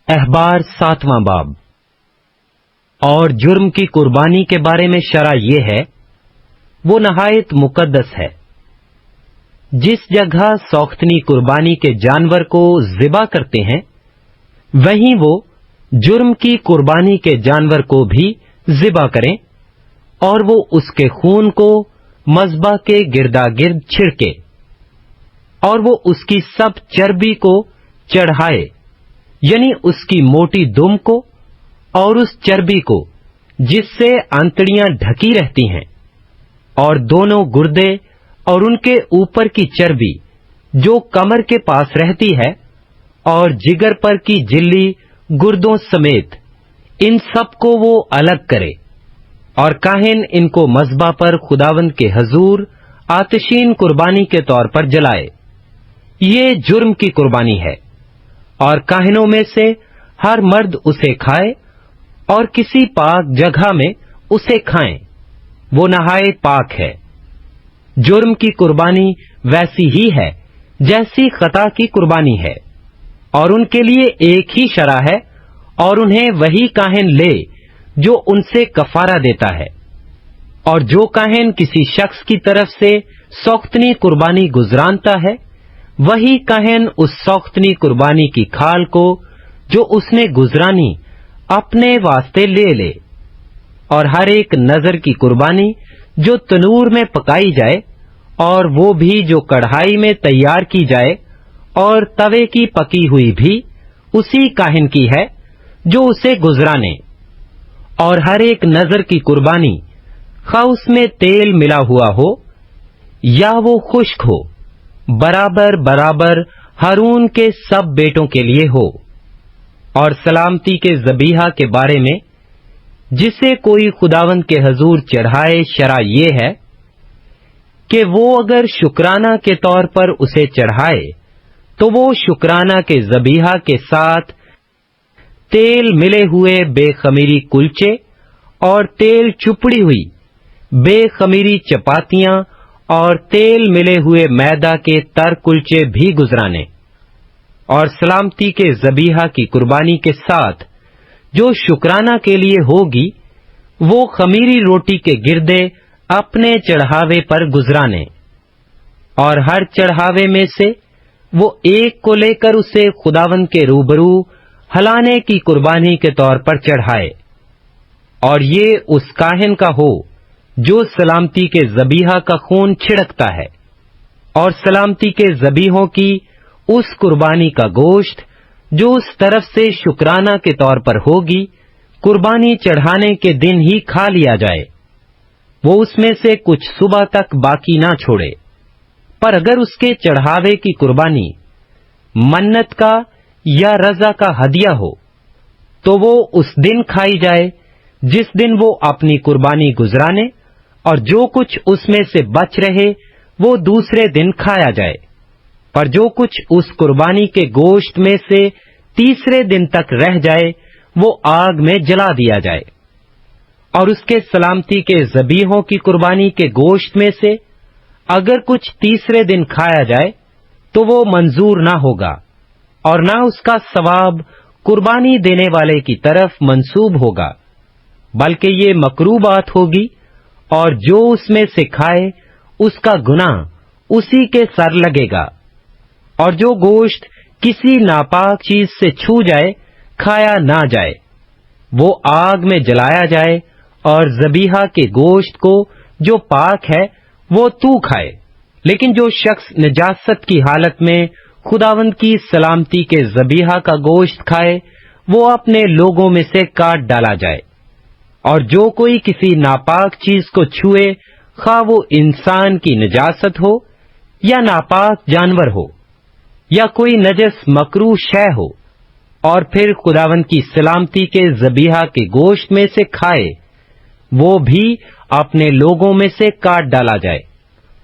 احبار 7واں باب۔ اور جرم کی قربانی کے بارے میں شرع یہ ہے، وہ نہایت مقدس ہے۔ جس جگہ سوختنی قربانی کے جانور کو ذبح کرتے ہیں، وہیں وہ جرم کی قربانی کے جانور کو بھی ذبح کریں، اور وہ اس کے خون کو مذبح کے گردا گرد چھڑکے، اور وہ اس کی سب چربی کو چڑھائے، یعنی اس کی موٹی دم کو اور اس چربی کو جس سے انتڑیاں ڈھکی رہتی ہیں، اور دونوں گردے اور ان کے اوپر کی چربی جو کمر کے پاس رہتی ہے، اور جگر پر کی جلی گردوں سمیت ان سب کو وہ الگ کرے، اور کاہن ان کو مذبح پر خداوند کے حضور آتشین قربانی کے طور پر جلائے۔ یہ جرم کی قربانی ہے، اور کاہنوں میں سے ہر مرد اسے کھائے اور کسی پاک جگہ میں اسے کھائیں، وہ نہایت پاک ہے۔ جرم کی قربانی ویسی ہی ہے جیسی خطا کی قربانی ہے، اور ان کے لیے ایک ہی شرع ہے، اور انہیں وہی کاہن لے جو ان سے کفارہ دیتا ہے۔ اور جو کاہن کسی شخص کی طرف سے سوختنی قربانی گزرانتا ہے، وہی کاہن اس سوختنی قربانی کی کھال کو جو اس نے گزرانی اپنے واسطے لے لے، اور ہر ایک نظر کی قربانی جو تنور میں پکائی جائے، اور وہ بھی جو کڑھائی میں تیار کی جائے، اور توے کی پکی ہوئی بھی اسی کاہن کی ہے جو اسے گزرانے۔ اور ہر ایک نظر کی قربانی، خواہ اس میں تیل ملا ہوا ہو یا وہ خشک ہو، برابر برابر ہارون کے سب بیٹوں کے لیے ہو۔ اور سلامتی کے ذبیحہ کے بارے میں جسے کوئی خداوند کے حضور چڑھائے، شرع یہ ہے کہ وہ اگر شکرانہ کے طور پر اسے چڑھائے تو وہ شکرانہ کے ذبیحہ کے ساتھ تیل ملے ہوئے بے خمیری کلچے اور تیل چپڑی ہوئی بے خمیری چپاتیاں اور تیل ملے ہوئے میدا کے تر کلچے بھی گزرانے۔ اور سلامتی کے ذبیحہ کی قربانی کے ساتھ جو شکرانہ کے لیے ہوگی، وہ خمیری روٹی کے گردے اپنے چڑھاوے پر گزرانے، اور ہر چڑھاوے میں سے وہ ایک کو لے کر اسے خداوند کے روبرو ہلانے کی قربانی کے طور پر چڑھائے۔ اور یہ اس کاہن کا ہو جو سلامتی کے ذبیحہ کا خون چھڑکتا ہے، اور سلامتی کے ذبیحوں کی اس قربانی کا گوشت جو اس طرف سے شکرانہ کے طور پر ہوگی، قربانی چڑھانے کے دن ہی کھا لیا جائے، وہ اس میں سے کچھ صبح تک باقی نہ چھوڑے۔ پر اگر اس کے چڑھاوے کی قربانی منت کا یا رضا کا ہدیہ ہو، تو وہ اس دن کھائی جائے جس دن وہ اپنی قربانی گزرانے، اور جو کچھ اس میں سے بچ رہے وہ دوسرے دن کھایا جائے۔ پر جو کچھ اس قربانی کے گوشت میں سے تیسرے دن تک رہ جائے وہ آگ میں جلا دیا جائے۔ اور اس کے سلامتی کے ذبیحوں کی قربانی کے گوشت میں سے اگر کچھ تیسرے دن کھایا جائے تو وہ منظور نہ ہوگا، اور نہ اس کا ثواب قربانی دینے والے کی طرف منسوب ہوگا، بلکہ یہ مکروہ بات ہوگی، اور جو اس میں سے کھائے اس کا گناہ اسی کے سر لگے گا۔ اور جو گوشت کسی ناپاک چیز سے چھو جائے کھایا نہ جائے، وہ آگ میں جلایا جائے، اور ذبیحہ کے گوشت کو جو پاک ہے وہ تو کھائے۔ لیکن جو شخص نجاست کی حالت میں خداوند کی سلامتی کے ذبیحہ کا گوشت کھائے، وہ اپنے لوگوں میں سے کاٹ ڈالا جائے۔ اور جو کوئی کسی ناپاک چیز کو چھوئے، خواہ وہ انسان کی نجاست ہو یا ناپاک جانور ہو یا کوئی نجس مکروہ شے ہو، اور پھر خداوند کی سلامتی کے ذبیحہ کے گوشت میں سے کھائے، وہ بھی اپنے لوگوں میں سے کاٹ ڈالا جائے۔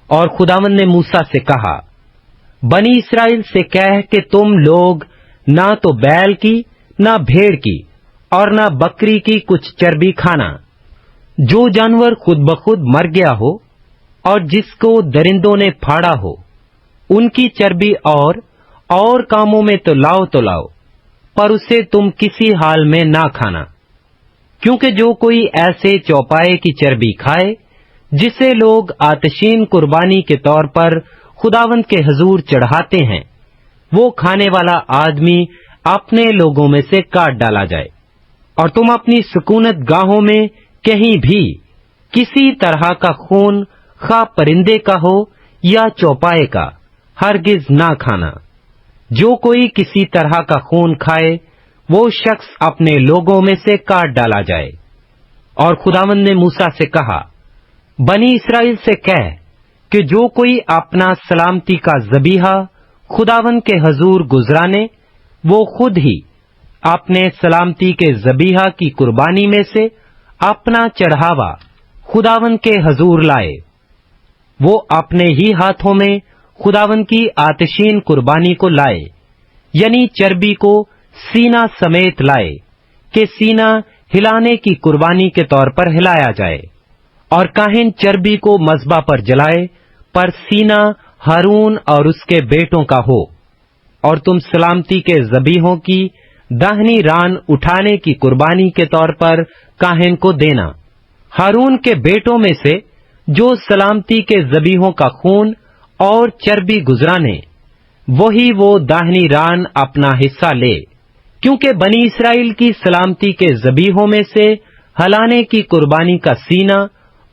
اور خداوند نے موسیٰ سے کہا، بنی اسرائیل سے کہہ کہ تم لوگ نہ تو بیل کی، نہ بھیڑ کی، اور نہ بکری کی کچھ چربی کھانا۔ جو جانور خود بخود مر گیا ہو اور جس کو درندوں نے پھاڑا ہو، ان کی چربی اور کاموں میں تو لاؤ، پر اسے تم کسی حال میں نہ کھانا، کیونکہ جو کوئی ایسے چوپائے کی چربی کھائے جسے لوگ آتشین قربانی کے طور پر خداوند کے حضور چڑھاتے ہیں، وہ کھانے والا آدمی اپنے لوگوں میں سے کاٹ ڈالا جائے۔ اور تم اپنی سکونت گاہوں میں کہیں بھی کسی طرح کا خون، خواہ پرندے کا ہو یا چوپائے کا، ہرگز نہ کھانا۔ جو کوئی کسی طرح کا خون کھائے وہ شخص اپنے لوگوں میں سے کاٹ ڈالا جائے۔ اور خداوند نے موسیٰ سے کہا، بنی اسرائیل سے کہہ کہ جو کوئی اپنا سلامتی کا ذبیحہ خداوند کے حضور گزرانے، وہ خود ہی اپنے سلامتی کے ذبیحہ کی قربانی میں سے اپنا چڑھاوا خداوند کے حضور لائے۔ وہ اپنے ہی ہاتھوں میں خداوند کی آتشین قربانی کو لائے، یعنی چربی کو سینہ سمیت لائے کہ سینہ ہلانے کی قربانی کے طور پر ہلایا جائے، اور کاہن چربی کو مذبح پر جلائے، پر سینہ ہارون اور اس کے بیٹوں کا ہو۔ اور تم سلامتی کے ذبیحوں کی داہنی ران اٹھانے کی قربانی کے طور پر کاہن کو دینا۔ ہارون کے بیٹوں میں سے جو سلامتی کے ذبیحوں کا خون اور چربی گزرانے، وہی وہ داہنی ران اپنا حصہ لے، کیونکہ بنی اسرائیل کی سلامتی کے ذبیحوں میں سے ہلانے کی قربانی کا سینہ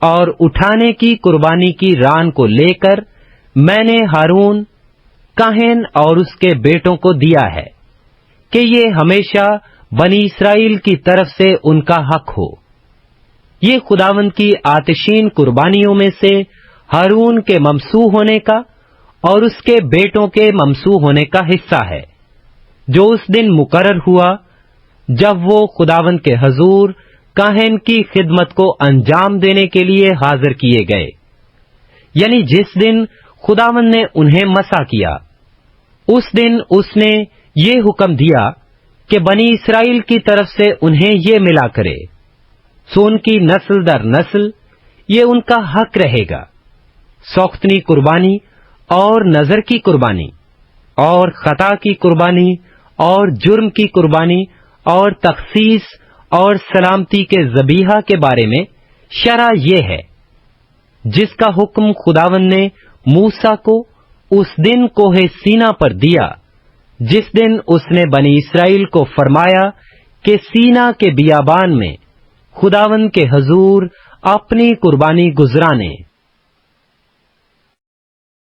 اور اٹھانے کی قربانی کی ران کو لے کر میں نے ہارون کاہن اور اس کے بیٹوں کو دیا ہے، کہ یہ ہمیشہ بنی اسرائیل کی طرف سے ان کا حق ہو۔ یہ خداوند کی آتشین قربانیوں میں سے ہارون کے ممسوح ہونے کا اور اس کے بیٹوں کے ممسوح ہونے کا حصہ ہے، جو اس دن مقرر ہوا جب وہ خداوند کے حضور کاہن کی خدمت کو انجام دینے کے لیے حاضر کیے گئے، یعنی جس دن خداوند نے انہیں مسح کیا۔ اس دن اس نے یہ حکم دیا کہ بنی اسرائیل کی طرف سے انہیں یہ ملا کرے، سو ان کی نسل در نسل یہ ان کا حق رہے گا۔ سوختنی قربانی اور نظر کی قربانی اور خطا کی قربانی اور جرم کی قربانی اور تخصیص اور سلامتی کے ذبیحہ کے بارے میں شرع یہ ہے، جس کا حکم خداوند نے موسیٰ کو اس دن کوہ سینا پر دیا، جس دن اس نے بنی اسرائیل کو فرمایا کہ سینا کے بیابان میں خداوند کے حضور اپنی قربانی گزرانے